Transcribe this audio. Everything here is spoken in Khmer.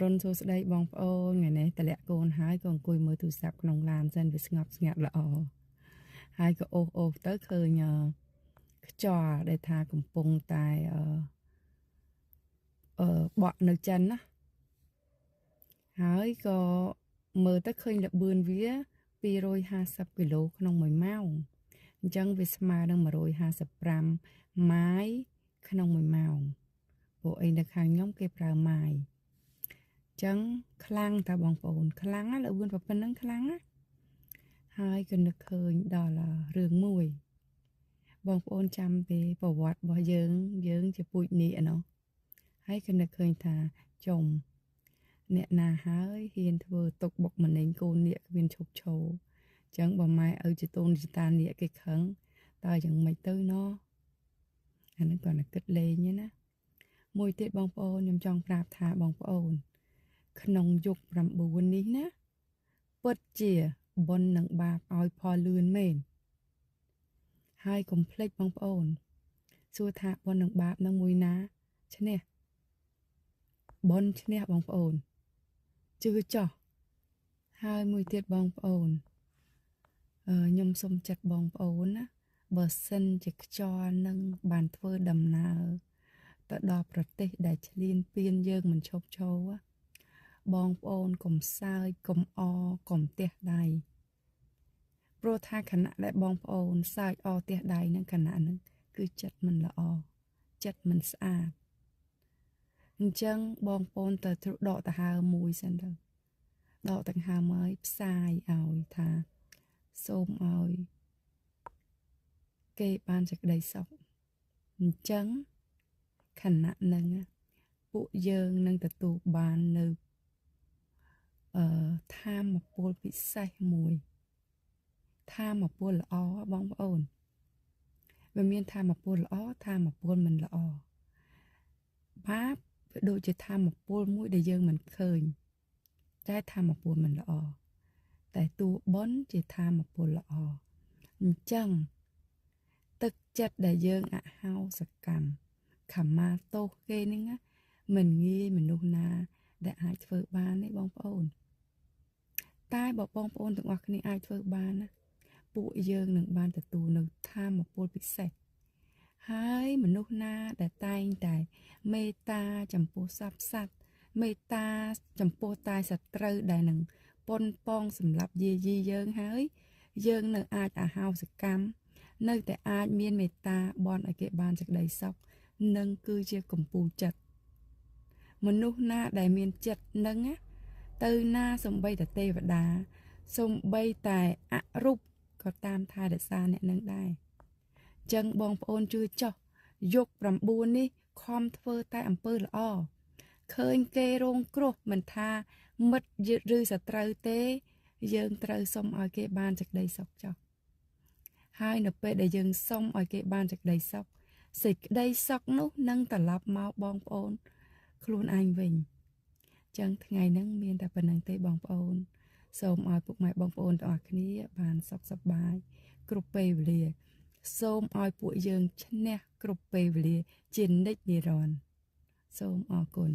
រុនសួស្តីបងប្អូនថ្ងៃនេះតម្លាក់កូនហើយក៏អង្គុយមើលទូរស័ព្ទក្នុងឡានសិនវាស្ងប់ស្ងាត់ល្អហើយក៏អូសទៅឃើញខ្យល់ដែលថាកំពុងតែបក់នៅចិនណាហើយក៏មើលទៅឃើញលបឿនវា250គីឡូក្នុង1ម៉ោងអញ្ចឹងវាស្មើនឹង155ម៉ាយក្នុង1ម៉ោងពួកអីនៅខាងខ្ញុំគេប្រើម៉ាយចឹងខ្លាំងតាបងប្អូនខ្លាំងណាស់លឿនប៉ុណ្ណឹងខ្លាំងណាស់ហើយក៏នឹកឃើញដល់រឿងមួយបងប្អូនចាំពីប្រវត្តិរបស់យើងជាពូជនេះឯណោះហើយក៏នឹកឃើញថាចុំអ្នកណាហើយហ៊ានធ្វើទុកបុកម្នេញកូននាគគ្មានឈប់ឈរចឹងបើម៉ែឪជាតូនជាតានាគគេខឹងតើយ៉ាងម៉េចទៅណោះអានឹងគាត់តែគិតលេងណាមួយទៀតបងប្អូនខ្ញុំចង់ប្រាប់ថាបងប្អូនក្នុងយុគ9នេះណាពិតជាបុណ្យនិងបាបឲ្យផលលឿនមែនហើយកុំភ្លេចបងប្អូនសួរថាបុណ្យនិងបាបនឹងមួយណាឈ្នះបុណ្យឈ្នះបងប្អូនជឿចោះហើយមួយទៀតបងប្អូនខ្ញុំសុំចិត្តបងប្អូនណាបើសិនជាខ្យល់នឹងបានធ្វើដំណើរទៅដល់ប្រទេសដែលឈ្លានពានយើងមិនឈប់ឈរបងប្អូនកុំសើចកុំអកុំទះដៃព្រោះថាខណៈដែលបងប្អូនសើចអទះដៃនឹងខណៈហ្នឹងគឺចិត្តមិនល្អចិត្តមិនស្អាតអញ្ចឹងបងប្អូនទៅដកដង្ហើមមួយសិនទៅដកដង្ហើមហើយផ្សាយឲ្យថាសូមឲ្យគេបានសេចក្តីសុខអញ្ចឹងខណៈហ្នឹងពួកយើងនឹងទទួលបាននៅធម៌ពលពិសេសមួយធម៌ពលល្អបងប្អូនវាមានធម៌ពលល្អធម៌ពលមិនល្អបាបវាដូចជាធម៌ពលមួយដែលយើងមិនឃើញតែធម៌ពលមិនល្អតែតួបុណ្យជាធម៌ពលល្អអញ្ចឹងទឹកចិត្តដែលយើងអហោសកម្មខមាទោសគេហ្នឹងមិនងាយមនុស្សណាដែលអាចធ្វើបានទេបងប្អូនតែបើបងប្អូនទាំងអស់គ្នាអាចធ្វើបានណាពួកយើងនឹងបានទទួលនៅធម៌ពលពិសេសហើយមនុស្សណាដែលតែងតែមេត្តាចំពោះសត្វសត្វមេត្តាចំពោះតែសត្រូវដែលនឹងប៉ុនប៉ងសម្រាប់យាយីយើងហើយយើងនៅអាចអហោសកម្មនៅតែអាចមានមេត្តាបន់ឲ្យគេបានសេចក្តីសុខនឹងគឺជាកម្ពុជាចិត្តមនុស្សណាដែលមានចិត្តនឹងទៅណាសំបីតែទេវតាសំបីតែអរូបក៏តាមថែរក្សាអ្នកនឹងដែរចឹងបងប្អូនជឿចោះយុគ9នេះខំធ្វើតែអំពើល្អឃើញគេរងគ្រោះមិនថាមិត្តឬសត្រូវទេយើងត្រូវសុំឲ្យគេបានសេចក្តីសុខចោះហើយនៅពេលដែលយើងសុំឲ្យគេបានសេចក្តីសុខសេចក្តីសុខនោះនឹងត្រឡប់មកបងប្អូនខ្លួនឯងវិញចឹងថ្ងៃហ្នឹងមានតែប៉ុណ្្នឹងទេបងប្អូនសូមឲ្យពុកម៉ែបងប្អូនទាំងអស់គ្នាបានសុខសប្បាយគ្រប់ពេលវេលាសូមឲ្យពួកយើងឈ្នះគ្រប់ពេលវេលាជានិច្ចនិរន្តរ៍សូមអរគុណ